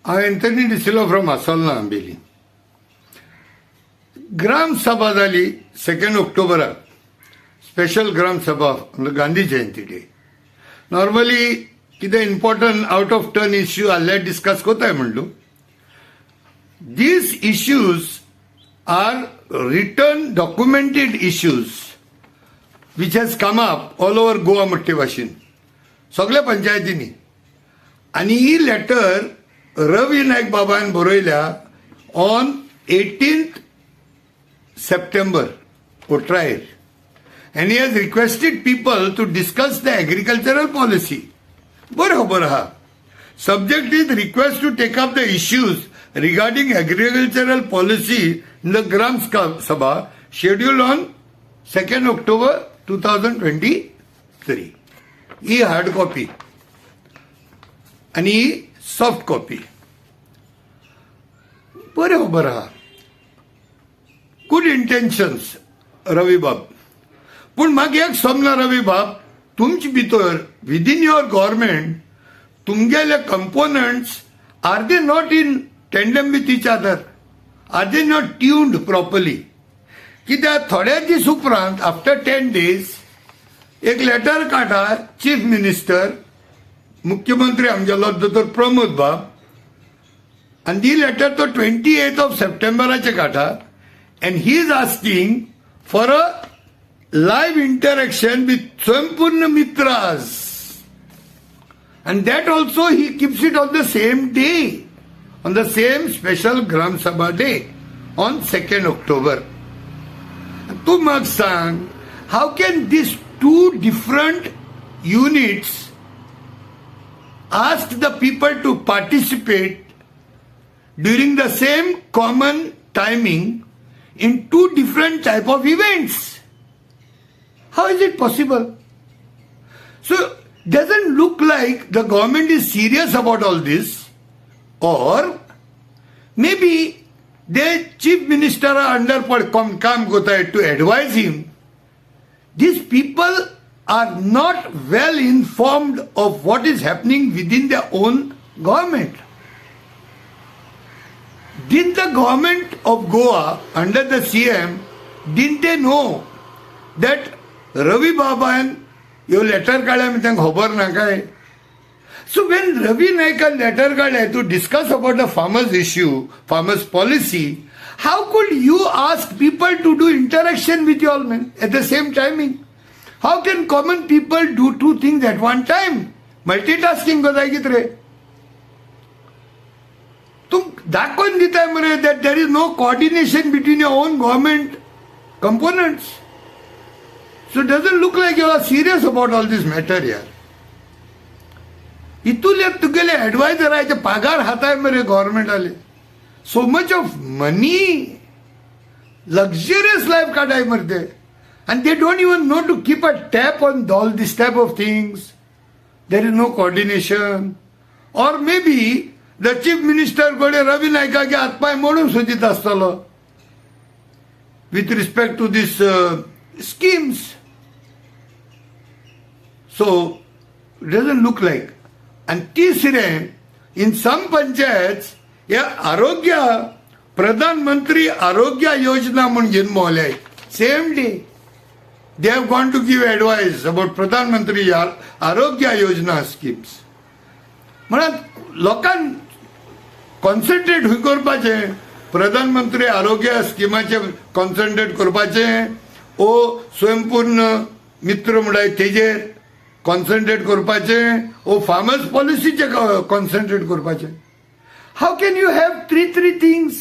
Anthony Dsilva from Assolna Ambelim. Gram sabha जाली 2 ऑक्टोबराक, special gram sabha Gandhi Jayanti day. Normally कितें important out of turn issue आसल्यार डिस्कस कोताय म्हणलो. These issues are written, documented issues which has come up all over Goa म्हणटे भाशेन सगळ्या पंचायतींनी. आणि ही लेटर रवी नायक बाबान बरयल्या on 18th September Otrair, and he has requested people to discuss the agricultural policy. बरं खबर आहा. Subject is request to take up the issues regarding agricultural policy in the Gram Sabha scheduled on 2nd October 2023. He hard copy आणि ही soft copy. बरे खबर आहा. Good intentions रवी बाब, पूण म्हाका एक समना रवी बाब, तुमचे भितर विदिन युअर गव्हर्नमेंट तुमगेले components are they not in tandem with each other, are they not tuned properly. कित्याक थोड्या दीस उपरांत आफ्टर 10 days एक लेटर काढा चीफ मिनिस्टर मुख्यमंत्री आमगेलो दोतोर प्रमोद बाब, आणि दी लेटर तो 28th September काढा. And he is asking for a live interaction with Swaympurna Mitras. And that also he keeps it on the same day, on the same special Gram Sabha day, on 2nd October. Tu mag sang, how can these two different units ask the people to participate during the same common timing in two different type of events? How is it possible? So doesn't look like the government is serious about all this, or maybe the chief minister are under काम होता है to advise him. These people are not well informed of what is happening within their own government. Did the government of Goa under the CM, didn't they know that Ravi Baban your letter काढला मी त्यांना खबर ना काय. So when Ravi Naika letter काढला to discuss about the farmers issue, farmers policy, how could you ask people to do interaction with you all men at the same timing? How can common people do two things at one time? Multitasking होता है कितरे. तुम दाखवून देताय मरे that there is no coordination between your own government components. So it doesn't look like you are serious about all this matter here. इतुले तुगेले adviser आहे ते पगार हाताय मरे गव्हर्नमेंट आले. So much of money, luxurious life काढाय मरते, and they don't even know to keep a tap on all this type of things. There is no coordination. Or maybe the chief minister कडे रवी नायकाचे हातपाय मोडून सोदित आसतलो with respect to these schemes. So it doesn't look like. And तिसरे, in some panchayats या आरोग्य प्रधानमंत्री आरोग्य योजना म्हणून जन्मवल्या. Same day they have gone to give advice about प्रधानमंत्री आरोग्य योजना schemes. म्हणून लोकांक कॉन्सन्ट्रेट हुई करपाचे, प्रधानमंत्री आरोग्य स्किमाचे कॉन्सन्ट्रेट करपाचे, ओ स्वयंपूर्ण मित्र म्हणल्यार तेजेर कॉन्सन्ट्रेट करपाचे, ओ फार्मर्स पॉलिसीचे कॉन्सन्ट्रेट करपाचे. How can you have three things?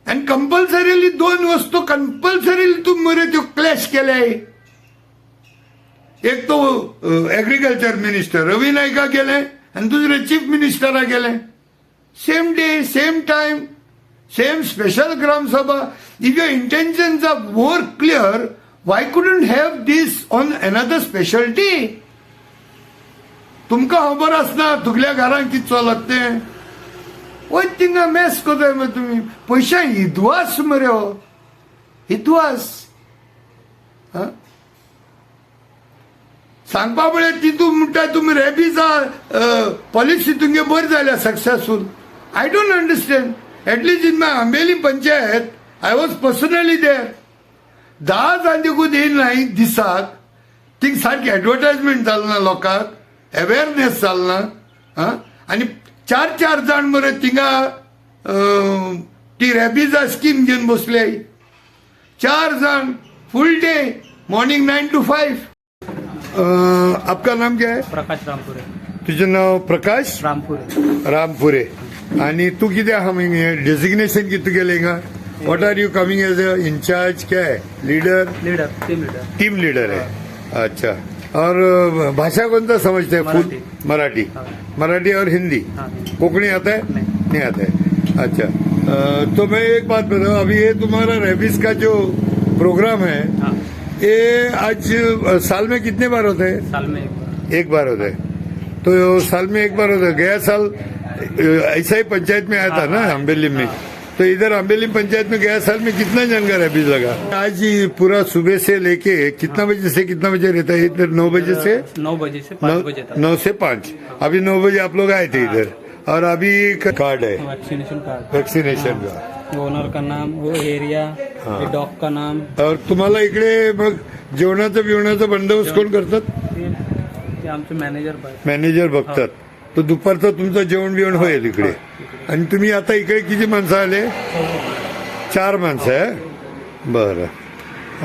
And compulsorily दोन वस्तू कंपल्सरीली तू मरे त्यो क्लॅश केल्याय. एक तो एग्रीकल्चर मिनिस्टर रवी नायका गेले आणि दुसरे चीफ मिनिस्टरा गेले. Same day, same time, same special Gram Sabha. If your intentions are more clear, why couldn't have this on another special day? तुमका खबर असना तुगल्या घरांत कितें चलत तें. वय थिंगा मेस कोताय मरे तुम्ही. पैसा हिदवास मरे हो, हिदवास. सांगपा म्हळ्यार तितून म्हणटा तुमी रेबीजा पॉलिसी तुमगे बरी जाल्या successful. I don't understand. At least in my Ambelim panchayat I was personally there. 10 जांदेखून येयना दिसाक. थिंग सारकी एडवर्टायजमेंट जालना लोकांक, अवेअरनेस जालना. आनी 4 जाण मरे थिंगा ती रेबीजा स्कीम घेवन बसले. 4 जाण फुल डे, मॉर्निंग 9 to 5. आपका नाम क्या है? प्रकाश रामपुरे. तुझं नाव प्रकाश रामपुरे. रामपुरे. आणि तू किती हमिंग डेजिग्नेशन किती केले का? What are you coming as a in-charge? क्या है? लीडर? टीम लीडर है. अच्छा. और भाषा कौन सा समझते हैं? मराठी. मराठी. हाँ. मराठी और हिंदी. हाँ. कोंकणी आता है? नहीं आता है. अच्छा. तो मैं एक बात बताऊं, अभी ये तुम्हारा रेबीज का जो प्रोग्राम है, हाँ. ये आज साल में कितने बार होते हैं? साल में एक बार होता है. तो साल में एक बार होता है. गया साल ऐसा ही पंचायत में आया था ना, अम्बेली में. तो इधर अम्बेली पंचायत में गया साल में कितना जन का रेबीज लगा? आज ही पूरा सुबह से लेके कितना बजे से कितना बजे रहता है इधर? 9 बजे से 9 बजे से 5 बजे तक. 9 से 5. अभी 9 बजे आप लोग आए थे इधर. और अभी कार्ड है, वैक्सीनेशन कार्ड. वॅक्सिनेशन का. ओनर का नाम, वो एरिया, डॉग का नाम. और तुम्हाला इकडे मग जेवणाचं बिवणाचं बंदोबस्त कोण करतात? ते आमचे मॅनेजर बघतात. तो दुपारचं तुमचं जेवण बिवण होईल इकडे. आणि तुम्ही आता इकडे किती माणसं आले? 4 माणसं आहे. बरं.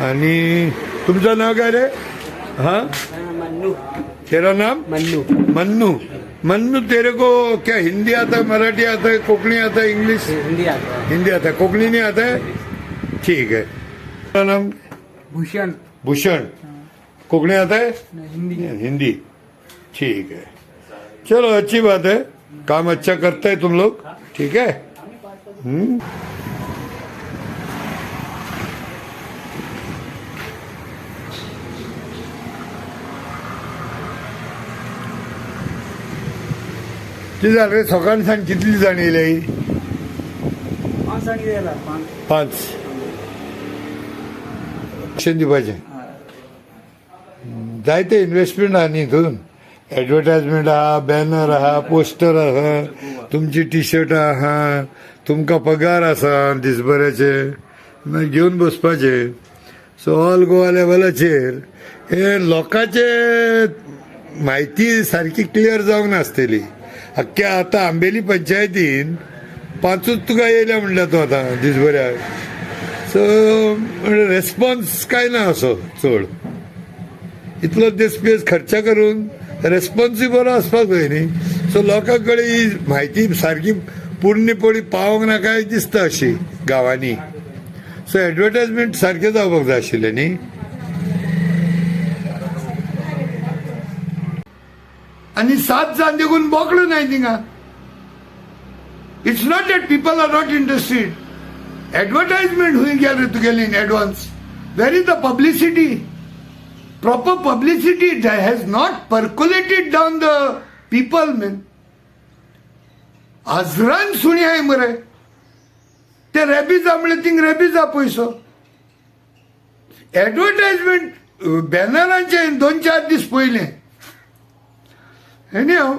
आणि तुमचं नाव काय रे? हा, मन्नू. तेरा नाम? मन्नू. मन्नू. मन्नू, तेरे को क्या हिंदी आता है, मराठी आता है, कोंकणी आता है, इंग्लिश? हिंदी आता है. हिंदी आता है, कोंकणी नहीं आता है? ठीक है. तेरा नाम? भूषण. भूषण. कोंकणी आता है? हिंदी. हिंदी. ठीक है. चलो, अच्छी बात है. काम अच्छा करते हैं तुम लोग. ठीक है. किती झालं रे? सकाळी सांग कितली जाण येयली? 5. लक्ष दिवपाचें. जायते इन्व्हेस्टमेंट आहा न्ही हितून. एडवर्टायजमेंट आहा, बॅनर आहा, पोस्टर आहा, तुमची टी शर्ट आहा, तुमकां पगार आसा दिसभराचे. मागीर घेवन बसपाचे. सो ऑल गोवा लेवलाचेर हे लोकांचे म्हायती सारकी क्लियर जावंक नासतली. अख्ख्या आता आंबेली पंचायतीन 5च तुका येयल्या म्हणल्या तो आता दिसभराक. सो रेस्पॉन्स काय ना असो चड. इतलो दिस खर्च करून रेस्पॉन्सूय बरो आसपाक जाय न्ही. सो लोकां कडेन ही म्हायती सारकी पूर्णपणी पावोंक ना काय दिसता अशी गांवांनी. सो एडवर्टायजमेंट सारकें जावपाक जाय आशिल्लें न्ही. आणि 7 जाण देखून बोकळो नाही थिंगा. It's not that people are not interested. Advertisement हुई गेले तुगेली in advance. Where is the publicity? Proper publicity has not percolated down the people, man. आजरान सुणी आहे मरे. ते रेबीजा म्हणले थिंग रेबीजा पयसो. एडवर्टायजमेंट बॅनरांचे 2-4 दीस पयले. एनीहाव,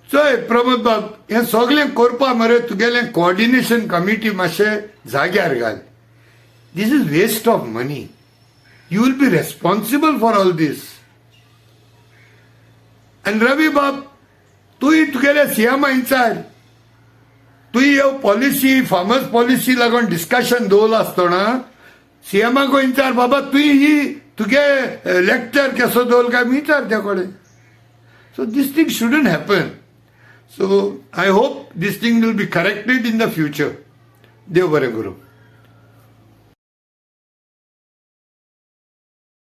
चोय प्रमोद बाब, हे सगळें करपा मरे तुगेलें कोऑर्डिनेशन कमिटी मातशें जाग्यार घाल. This is waste of money. You will be responsible for all this. And Ravi Bab, तुही तुगेले सीएम इंचार्ज. तुही ह्यो पॉलिसी, फार्मर्स पॉलिसी लागून डिस्कशन दवरला आसतना सीएमाको इंचार्ज बाबा तुही ही तुगे लेक्चर कसो दवरला काय विचार त्या कडेन. So this thing shouldn't happen. So I hope this thing will be corrected in the future. देव बरें करूं.